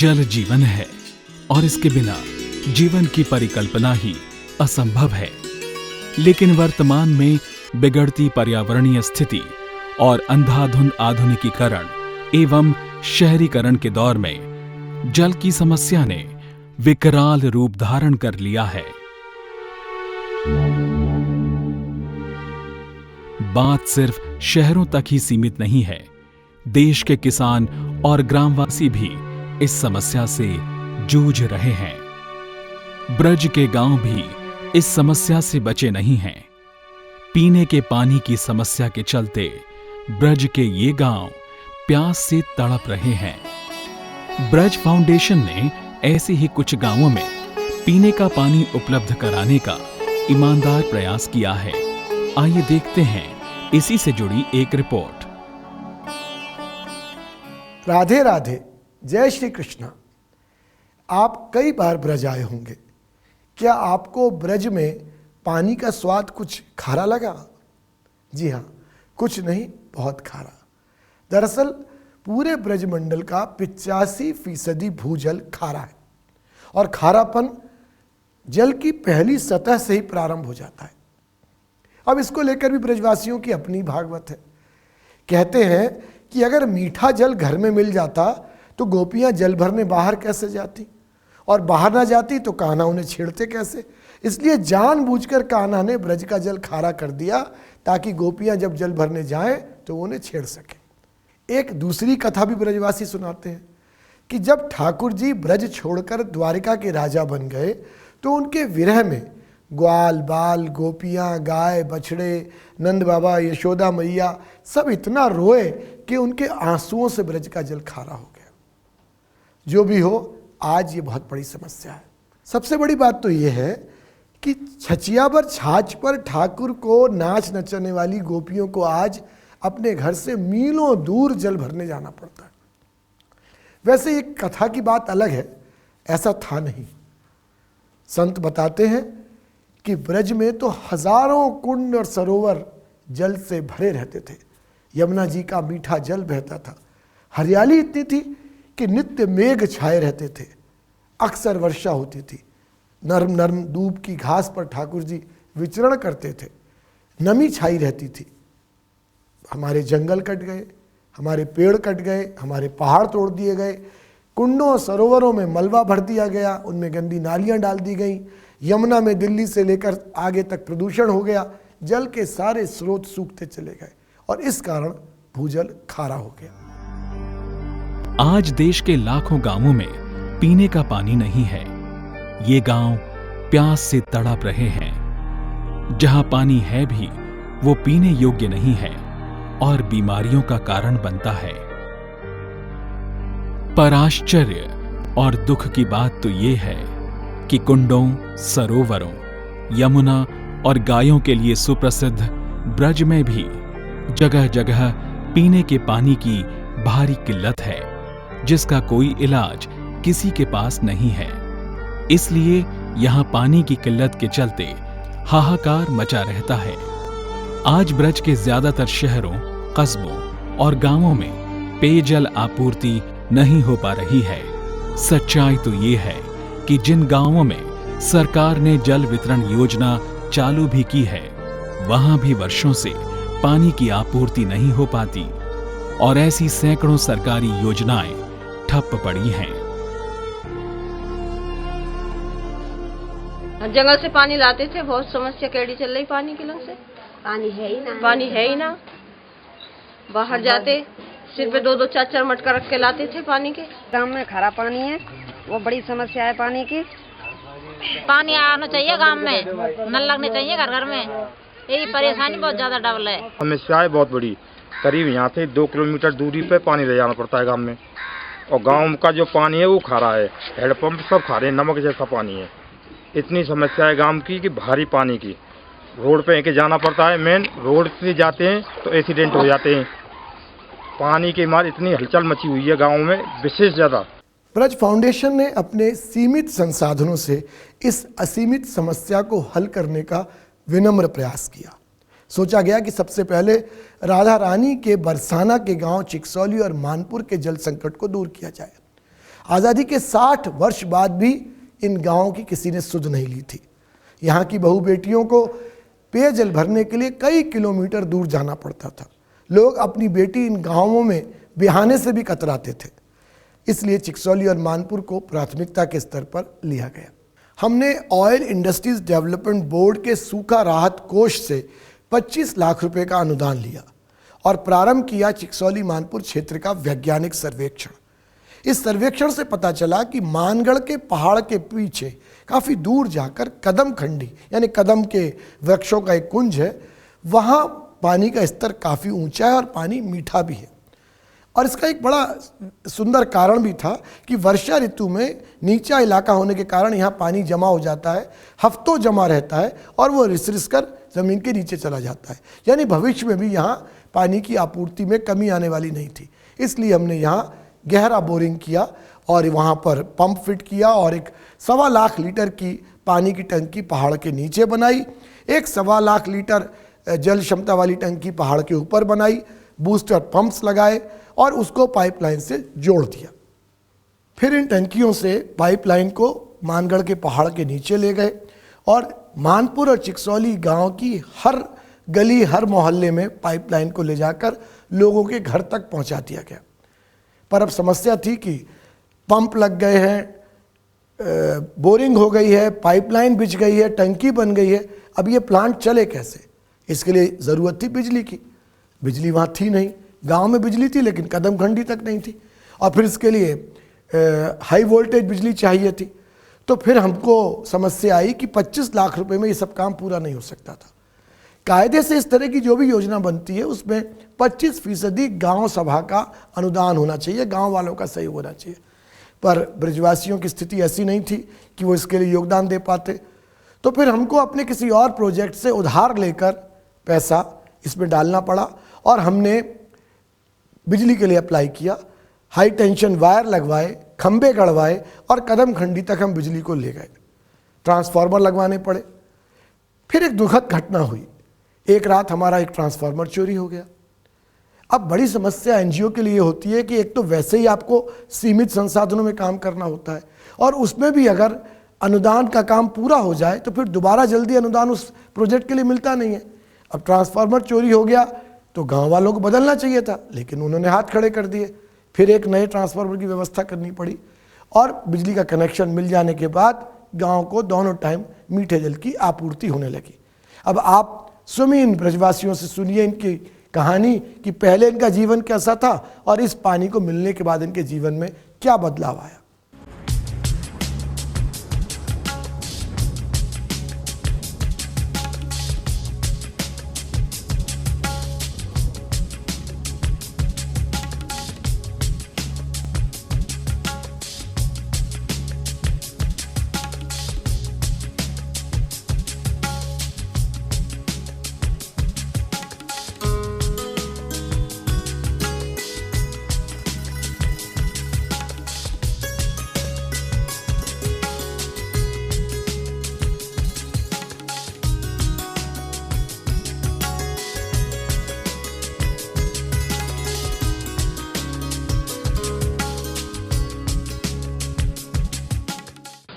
जल जीवन है और इसके बिना जीवन की परिकल्पना ही असंभव है। लेकिन वर्तमान में बिगड़ती पर्यावरणीय स्थिति और अंधाधुंध आधुनिकीकरण एवं शहरीकरण के दौर में जल की समस्या ने विकराल रूप धारण कर लिया है। बात सिर्फ शहरों तक ही सीमित नहीं है। देश के किसान और ग्रामवासी भी इस समस्या से जूझ रहे हैं। ब्रज के गांव भी इस समस्या से बचे नहीं हैं। पीने के पानी की समस्या के चलते ब्रज के ये गांव प्यास से तड़प रहे हैं। ब्रज फाउंडेशन ने ऐसे ही कुछ गांवों में पीने का पानी उपलब्ध कराने का ईमानदार प्रयास किया है। आइए देखते हैं इसी से जुड़ी एक रिपोर्ट। राधे राधे, जय श्री कृष्णा। आप कई बार ब्रज आए होंगे। क्या आपको ब्रज में पानी का स्वाद कुछ खारा लगा? जी हाँ, कुछ नहीं, बहुत खारा। दरअसल पूरे ब्रजमंडल का 85% भूजल खारा है और खारापन जल की पहली सतह से ही प्रारंभ हो जाता है। अब इसको लेकर भी ब्रजवासियों की अपनी भागवत है। कहते हैं कि अगर मीठा जल घर में मिल जाता तो गोपियां जल भरने बाहर कैसे जाती, और बाहर ना जाती तो कान्हा उन्हें छेड़ते कैसे। इसलिए जानबूझकर कान्हा ने ब्रज का जल खारा कर दिया ताकि गोपियां जब जल भरने जाएं तो उन्हें छेड़ सके। एक दूसरी कथा भी ब्रजवासी सुनाते हैं कि जब ठाकुर जी ब्रज छोड़कर द्वारिका के राजा बन गए तो उनके विरह में ग्वाल बाल, गोपियां, गाय, बछड़े, नंद बाबा, यशोदा मैया सब इतना रोए कि उनके आंसुओं से ब्रज का जल खारा हो गया। जो भी हो, आज ये बहुत बड़ी समस्या है। सबसे बड़ी बात तो ये है कि छचियाबर छाछ पर ठाकुर को नाच नचाने वाली गोपियों को आज अपने घर से मीलों दूर जल भरने जाना पड़ता है। वैसे ये कथा की बात अलग है, ऐसा था नहीं। संत बताते हैं कि ब्रज में तो हजारों कुंड और सरोवर जल से भरे रहते थे। यमुना जी का मीठा जल बहता था। हरियाली इतनी थी कि नित्य मेघ छाए रहते थे। अक्सर वर्षा होती थी। नर्म नर्म दूब की घास पर ठाकुर जी विचरण करते थे। नमी छाई रहती थी। हमारे जंगल कट गए, हमारे पेड़ कट गए, हमारे पहाड़ तोड़ दिए गए, कुंडों और सरोवरों में मलबा भर दिया गया, उनमें गंदी नालियां डाल दी गई। यमुना में दिल्ली से लेकर आगे तक प्रदूषण हो गया। जल के सारे स्रोत सूखते चले गए और इस कारण भूजल खारा हो गया। आज देश के लाखों गांवों में पीने का पानी नहीं है। ये गांव प्यास से तड़प रहे हैं। जहां पानी है भी वो पीने योग्य नहीं है और बीमारियों का कारण बनता है। पर आश्चर्य और दुख की बात तो ये है कि कुंडों, सरोवरों, यमुना और गायों के लिए सुप्रसिद्ध ब्रज में भी जगह जगह पीने के पानी की भारी किल्लत है, जिसका कोई इलाज किसी के पास नहीं है। इसलिए यहां पानी की किल्लत के चलते हाहाकार मचा रहता है। आज ब्रज के ज्यादातर शहरों, कस्बों और गांवों में पेयजल आपूर्ति नहीं हो पा रही है। सच्चाई तो ये है कि जिन गांवों में सरकार ने जल वितरण योजना चालू भी की है, वहां भी वर्षों से पानी की आपूर्ति नहीं हो पाती और ऐसी सैकड़ों सरकारी योजनाएं ठप पड़ी हैं। जंगल से पानी लाते थे, बहुत समस्या कैडी चल रही पानी के लंग से। पानी है ही ना, पानी है ही ना। बाहर जाते सिर पे 2-2 4-4 मटका रख के लाते थे पानी के। गांव में खारा पानी है, वो बड़ी समस्या है पानी की। पानी आना चाहिए गांव में, नल लगने चाहिए घर घर में। यही परेशानी बहुत ज्यादा डबल है। समस्या है बहुत बड़ी। करीब यहाँ से 2 किलोमीटर दूरी पे पानी ले जाना पड़ता है गांव में, और गांव का जो पानी है वो खारा है। हैंडपंप सब खारे, नमक जैसा पानी है। इतनी समस्या है गांव की कि भारी पानी की। रोड पे के जाना पड़ता है, मेन रोड से जाते हैं तो एक्सीडेंट हो जाते हैं। पानी के मार इतनी हलचल मची हुई है गाँव में, विशेष ज्यादा। ब्रज फाउंडेशन ने अपने सीमित संसाधनों से इस असीमित समस्या को हल करने का विनम्र प्रयास किया। सोचा गया कि सबसे पहले राधा रानी के बरसाना के गांव चिकसौली और मानपुर के जल संकट को दूर किया जाए। आज़ादी के 60 वर्ष बाद भी इन गांवों की किसी ने सुध नहीं ली थी। यहाँ की बहू बेटियों को पेयजल भरने के लिए कई किलोमीटर दूर जाना पड़ता था। लोग अपनी बेटी इन गांवों में बिहाने से भी कतराते थे। इसलिए चिकसौली और मानपुर को प्राथमिकता के स्तर पर लिया गया। हमने ऑयल इंडस्ट्रीज डेवलपमेंट बोर्ड के सूखा राहत कोष से 25 लाख रुपए का अनुदान लिया और प्रारंभ किया चिकसौली मानपुर क्षेत्र का वैज्ञानिक सर्वेक्षण। इस सर्वेक्षण से पता चला कि मानगढ़ के पहाड़ के पीछे काफ़ी दूर जाकर कदम खंडी यानी कदम के वृक्षों का एक कुंज है, वहाँ पानी का स्तर काफ़ी ऊंचा है और पानी मीठा भी है। और इसका एक बड़ा सुंदर कारण भी था कि वर्षा ऋतु में नीचा इलाका होने के कारण यहाँ पानी जमा हो जाता है, हफ्तों जमा रहता है और वो रिस कर ज़मीन के नीचे चला जाता है। यानी भविष्य में भी यहाँ पानी की आपूर्ति में कमी आने वाली नहीं थी। इसलिए हमने यहाँ गहरा बोरिंग किया और वहाँ पर पंप फिट किया और एक 1.25 लाख लीटर की पानी की टंकी पहाड़ के नीचे बनाई, एक 1.25 लाख लीटर जल क्षमता वाली टंकी पहाड़ के ऊपर बनाई, बूस्टर पंप्स लगाए और उसको पाइपलाइन से जोड़ दिया। फिर इन टंकियों से पाइपलाइन को मानगढ़ के पहाड़ के नीचे ले गए और मानपुर और चिकसौली गांव की हर गली हर मोहल्ले में पाइपलाइन को ले जाकर लोगों के घर तक पहुंचा दिया गया। पर अब समस्या थी कि पंप लग गए हैं, बोरिंग हो गई है, पाइपलाइन बिछ गई है, टंकी बन गई है, अब ये प्लांट चले कैसे? इसके लिए ज़रूरत थी बिजली की। बिजली वहाँ थी नहीं, गांव में बिजली थी लेकिन कदम खंडी तक नहीं थी और फिर इसके लिए हाई वोल्टेज बिजली चाहिए थी। तो फिर हमको समस्या आई कि 25 लाख रुपए में ये सब काम पूरा नहीं हो सकता था। कायदे से इस तरह की जो भी योजना बनती है उसमें 25% गांव सभा का अनुदान होना चाहिए, गांव वालों का सहयोग होना चाहिए। पर ब्रजवासियों की स्थिति ऐसी नहीं थी कि वो इसके लिए योगदान दे पाते। तो फिर हमको अपने किसी और प्रोजेक्ट से उधार लेकर पैसा इसमें डालना पड़ा और हमने बिजली के लिए अप्लाई किया, हाई टेंशन वायर लगवाए, खंबे गड़वाए और कदम खंडी तक हम बिजली को ले गए। ट्रांसफार्मर लगवाने पड़े। फिर एक दुखद घटना हुई। एक रात हमारा एक ट्रांसफार्मर चोरी हो गया। अब बड़ी समस्या एनजीओ के लिए होती है कि एक तो वैसे ही आपको सीमित संसाधनों में काम करना होता है और उसमें भी अगर अनुदान का काम पूरा हो जाए तो फिर दोबारा जल्दी अनुदान उस प्रोजेक्ट के लिए मिलता नहीं है। अब ट्रांसफार्मर चोरी हो गया तो गांव वालों को बदलना चाहिए था, लेकिन उन्होंने हाथ खड़े कर दिए। फिर एक नए ट्रांसफार्मर की व्यवस्था करनी पड़ी और बिजली का कनेक्शन मिल जाने के बाद गांव को दोनों टाइम मीठे जल की आपूर्ति होने लगी। अब आप स्वयं इन ब्रजवासियों से सुनिए इनकी कहानी कि पहले इनका जीवन कैसा था और इस पानी को मिलने के बाद इनके जीवन में क्या बदलाव आया।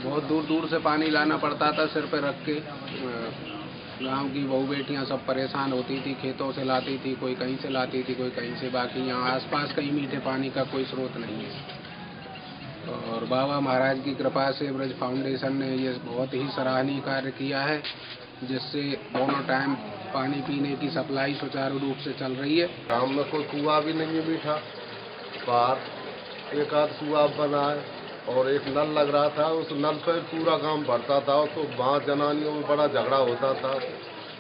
बहुत दूर दूर से पानी लाना पड़ता था सिर पे रख के। गांव की बहू बेटियां सब परेशान होती थी, खेतों से लाती थी, कोई कहीं से लाती थी, कोई कहीं से। बाकी यहाँ आसपास कहीं मीठे पानी का कोई स्रोत नहीं है। और बाबा महाराज की कृपा से ब्रज फाउंडेशन ने ये बहुत ही सराहनीय कार्य किया है, जिससे दोनों टाइम पानी पीने की सप्लाई सुचारू रूप से चल रही है। गाँव में कोई कुआं भी नहीं है मीठा, बाहर एक आध कुआं बना है और एक नल लग रहा था। उस नल पर पूरा गांव भरता था तो वहाँ जनानियों में बड़ा झगड़ा होता था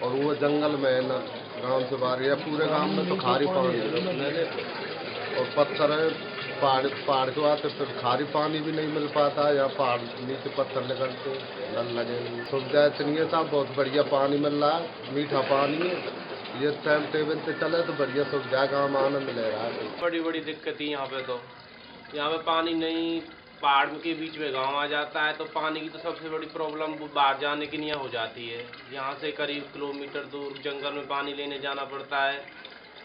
और वो जंगल में है ना, गांव से बाहर या पूरे गांव में तो खारी पानी है और पत्थर है। पहाड़ के बाद फिर खारी पानी भी नहीं मिल पाता, या पहाड़ नीचे पत्थर निकलते, नल लगे नहीं। सुविधा इतनी है साहब, बहुत बढ़िया पानी मिल रहा है, मीठा पानी है। ये टाइम टेबल से चले तो बढ़िया सुविधा, गाँव में आनंद ले रहा है। बड़ी बड़ी दिक्कत है यहाँ पे। तो यहाँ पे पानी नहीं, पहाड़ के बीच में गांव आ जाता है तो पानी की तो सबसे बड़ी प्रॉब्लम बाहर जाने की नहीं हो जाती है। यहाँ से करीब किलोमीटर दूर जंगल में पानी लेने जाना पड़ता है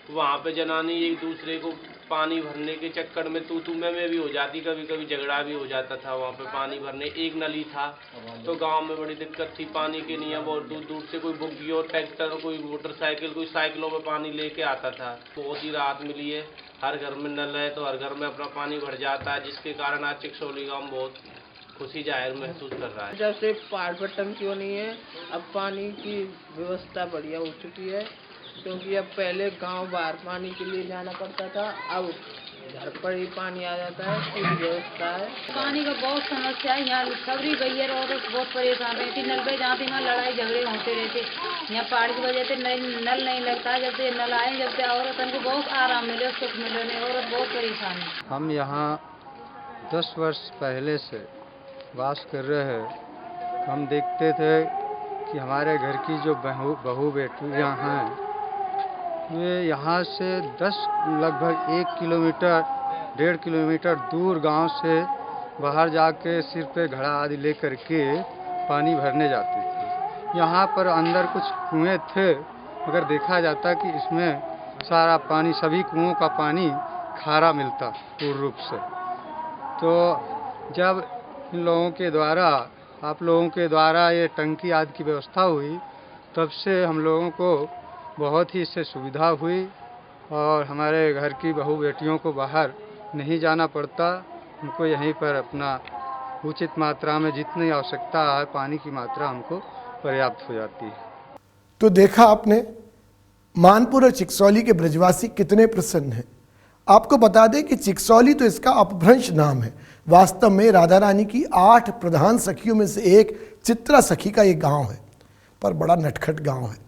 वहाँ पे जनानी एक दूसरे को पानी भरने के चक्कर में तू में भी हो जाती, कभी कभी झगड़ा भी हो जाता था। वहाँ पे पानी भरने एक नली था तो गांव में बड़ी दिक्कत थी पानी के लिए। बहुत दूर दूर से कोई बुग्गी और ट्रैक्टर, कोई मोटरसाइकिल, कोई साइकिलों में पानी लेके आता था। बहुत ही राहत मिली है। हर घर में नल है तो हर घर में अपना पानी भर जाता है, जिसके कारण आज चिकसौली गाँव बहुत खुशी जाहिर महसूस कर रहा है। जब से पहाड़ पर टंकी नहीं है, अब पानी की व्यवस्था बढ़िया हो चुकी है, क्योंकि अब पहले गांव बाहर पानी के लिए जाना पड़ता था, अब घर पर ही पानी आ जाता है, पूरी व्यवस्था है। पानी का बहुत समस्या है यहाँ। सबरी भैया औरत बहुत परेशान रहती, नल पे जाती वहाँ लड़ाई झगड़े होते रहते। यहाँ पहाड़ की वजह से नल नहीं लगता है। जब से नल आए, जब से औरतन को बहुत आराम मिले, सुख मिले, औरत बहुत परेशान है। हम यहाँ 10 वर्ष पहले से वास कर रहे हैं। हम देखते थे कि हमारे घर की जो बहू बेटियाँ हैं, वे यहाँ से लगभग 1 किलोमीटर 1.5 किलोमीटर दूर गांव से बाहर जाके सिर पे घड़ा आदि लेकर के पानी भरने जाती थी। यहाँ पर अंदर कुछ कुएं थे, मगर देखा जाता कि इसमें सारा पानी, सभी कुओं का पानी खारा मिलता पूर्ण रूप से। तो जब इन लोगों के द्वारा, आप लोगों के द्वारा ये टंकी आदि की व्यवस्था हुई, तब से हम लोगों को बहुत ही इससे सुविधा हुई और हमारे घर की बहू बेटियों को बाहर नहीं जाना पड़ता। उनको यहीं पर अपना उचित मात्रा में जितनी आवश्यकता है पानी की मात्रा हमको पर्याप्त हो जाती है। तो देखा आपने, मानपुर और चिकसौली के ब्रजवासी कितने प्रसन्न हैं। आपको बता दें कि चिकसौली तो इसका अपभ्रंश नाम है। वास्तव में राधा रानी की 8 प्रधान सखियों में से एक चित्रा सखी का ये गांव है, पर बड़ा नटखट गांव है।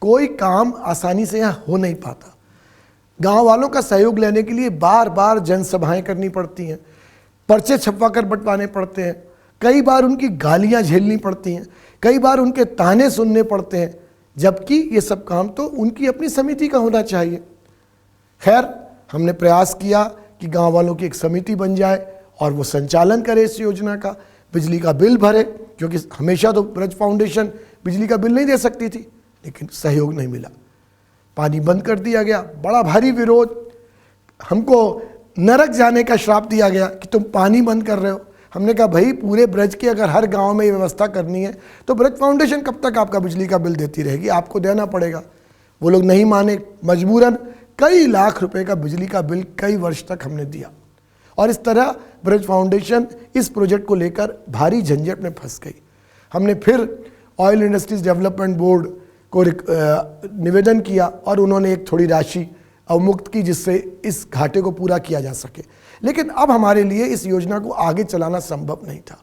कोई काम आसानी से यहाँ हो नहीं पाता। गांव वालों का सहयोग लेने के लिए बार बार जनसभाएं करनी पड़ती हैं, पर्चे छपवा कर बंटवाने पड़ते हैं, कई बार उनकी गालियां झेलनी पड़ती हैं, कई बार उनके ताने सुनने पड़ते हैं, जबकि ये सब काम तो उनकी अपनी समिति का होना चाहिए। खैर, हमने प्रयास किया कि गांव वालों की एक समिति बन जाए और वो संचालन करे इस योजना का, बिजली का बिल भरे, क्योंकि हमेशा तो ब्रज फाउंडेशन बिजली का बिल नहीं दे सकती थी, लेकिन सहयोग नहीं मिला। पानी बंद कर दिया गया, बड़ा भारी विरोध, हमको नरक जाने का श्राप दिया गया कि तुम पानी बंद कर रहे हो। हमने कहा भाई, पूरे ब्रज की अगर हर गांव में ये व्यवस्था करनी है तो ब्रज फाउंडेशन कब तक आपका बिजली का बिल देती रहेगी, आपको देना पड़ेगा। वो लोग नहीं माने, मजबूरन कई लाख रुपए का बिजली का बिल कई वर्ष तक हमने दिया और इस तरह ब्रज फाउंडेशन इस प्रोजेक्ट को लेकर भारी झंझट में फंस गई। हमने फिर ऑयल इंडस्ट्रीज डेवलपमेंट बोर्ड को निवेदन किया और उन्होंने एक थोड़ी राशि अवमुक्त की, जिससे इस घाटे को पूरा किया जा सके। लेकिन अब हमारे लिए इस योजना को आगे चलाना संभव नहीं था।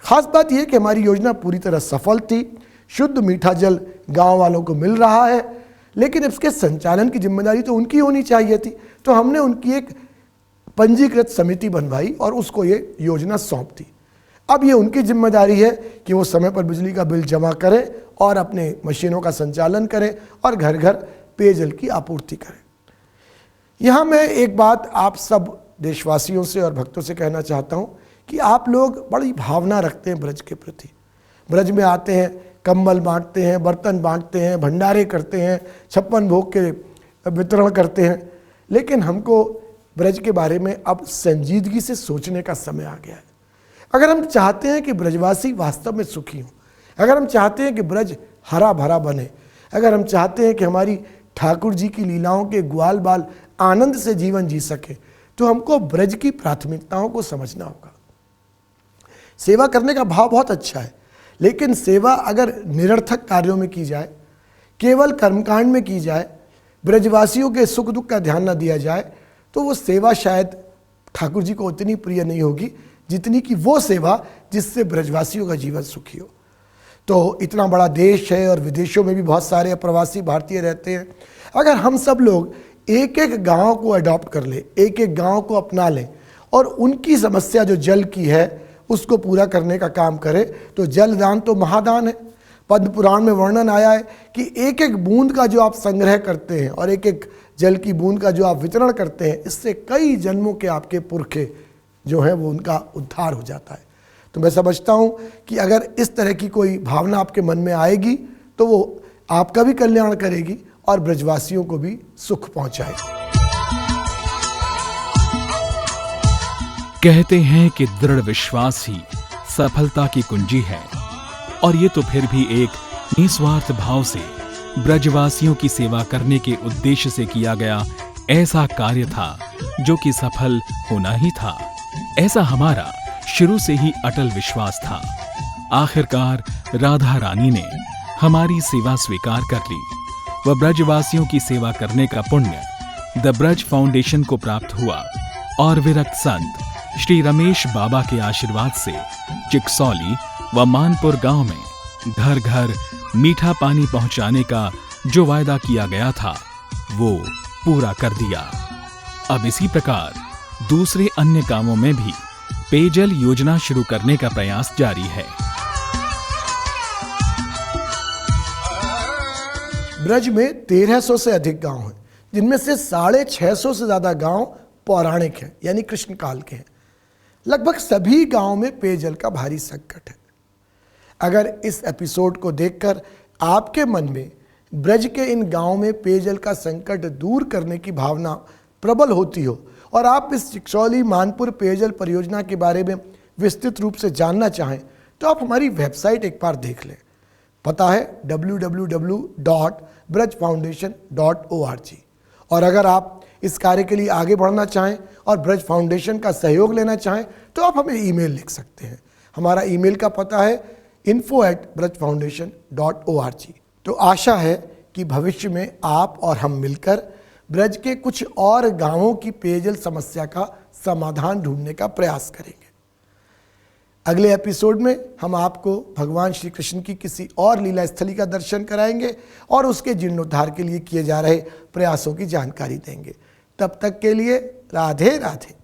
खास बात यह कि हमारी योजना पूरी तरह सफल थी, शुद्ध मीठा जल गांव वालों को मिल रहा है, लेकिन इसके संचालन की जिम्मेदारी तो उनकी होनी चाहिए थी। तो हमने उनकी एक पंजीकृत समिति बनवाई और उसको ये योजना सौंप दी। अब ये उनकी जिम्मेदारी है कि वो समय पर बिजली का बिल जमा करें और अपने मशीनों का संचालन करें और घर घर पेयजल की आपूर्ति करें। यहाँ मैं एक बात आप सब देशवासियों से और भक्तों से कहना चाहता हूँ कि आप लोग बड़ी भावना रखते हैं ब्रज के प्रति। ब्रज में आते हैं, कंबल बांटते हैं, बर्तन बांटते हैं, भंडारे करते हैं, 56 भोग के वितरण करते हैं, लेकिन हमको ब्रज के बारे में अब संजीदगी से सोचने का समय आ गया है। अगर हम चाहते हैं कि ब्रजवासी वास्तव में सुखी हों, अगर हम चाहते हैं कि ब्रज हरा भरा बने, अगर हम चाहते हैं कि हमारी ठाकुर जी की लीलाओं के ग्वाल बाल आनंद से जीवन जी सके, तो हमको ब्रज की प्राथमिकताओं को समझना होगा। सेवा करने का भाव बहुत अच्छा है, लेकिन सेवा अगर निरर्थक कार्यों में की जाए, केवल कर्मकांड में की जाए, ब्रजवासियों के सुख दुख का ध्यान न दिया जाए, तो वो सेवा शायद ठाकुर जी को उतनी प्रिय नहीं होगी जितनी कि वो सेवा जिससे ब्रजवासियों का जीवन सुखी हो। तो इतना बड़ा देश है और विदेशों में भी बहुत सारे प्रवासी भारतीय रहते हैं। अगर हम सब लोग एक एक गांव को अडॉप्ट कर ले, एक एक गांव को अपना लें और उनकी समस्या जो जल की है उसको पूरा करने का काम करें, तो जलदान तो महादान है। पद्म पुराण में वर्णन आया है कि एक एक बूंद का जो आप संग्रह करते हैं और एक एक जल की बूंद का जो आप वितरण करते हैं, इससे कई जन्मों के आपके पुरखे जो हैं वो उनका उद्धार हो जाता है। तो मैं समझता हूँ कि अगर इस तरह की कोई भावना आपके मन में आएगी तो वो आपका भी कल्याण करेगी और ब्रजवासियों को भी सुख पहुंचाए। कहते हैं कि दृढ़ विश्वास ही सफलता की कुंजी है, और ये तो फिर भी एक निस्वार्थ भाव से ब्रजवासियों की सेवा करने के उद्देश्य से किया गया ऐसा कार्य था जो कि सफल होना ही था। ऐसा हमारा शुरू से ही अटल विश्वास था। आखिरकार राधा रानी ने हमारी सेवा स्वीकार कर ली। वह ब्रजवासियों की सेवा करने का पुण्य द ब्रज फाउंडेशन को प्राप्त हुआ, और विरक्त संत श्री रमेश बाबा के आशीर्वाद से चिकसौली व मानपुर गांव में घर घर मीठा पानी पहुंचाने का जो वायदा किया गया था वो पूरा कर दिया। अब इसी प्रकार दूसरे अन्य गांवों में भी पेयजल योजना शुरू करने का प्रयास जारी है। ब्रज में 1300 से अधिक गांव हैं, जिनमें से 650 से ज्यादा गांव पौराणिक हैं, यानी कृष्ण काल के हैं। लगभग सभी गांव में पेयजल का भारी संकट है। अगर इस एपिसोड को देखकर आपके मन में ब्रज के इन गांव में पेयजल का संकट दूर करने की भावना प्रबल होती हो और आप इस चिकसौली मानपुर पेयजल परियोजना के बारे में विस्तृत रूप से जानना चाहें तो आप हमारी वेबसाइट एक बार देख लें। पता है www.brajfoundation.org। और अगर आप इस कार्य के लिए आगे बढ़ना चाहें और ब्रज फाउंडेशन का सहयोग लेना चाहें तो आप हमें ईमेल लिख सकते हैं। हमारा ईमेल का पता है info@brajfoundation.org। तो आशा है कि भविष्य में आप और हम मिलकर ब्रज के कुछ और गांवों की पेयजल समस्या का समाधान ढूंढने का प्रयास करेंगे। अगले एपिसोड में हम आपको भगवान श्री कृष्ण की किसी और लीला स्थली का दर्शन कराएंगे और उसके जीर्णोद्धार के लिए किए जा रहे प्रयासों की जानकारी देंगे। तब तक के लिए राधे राधे।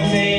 से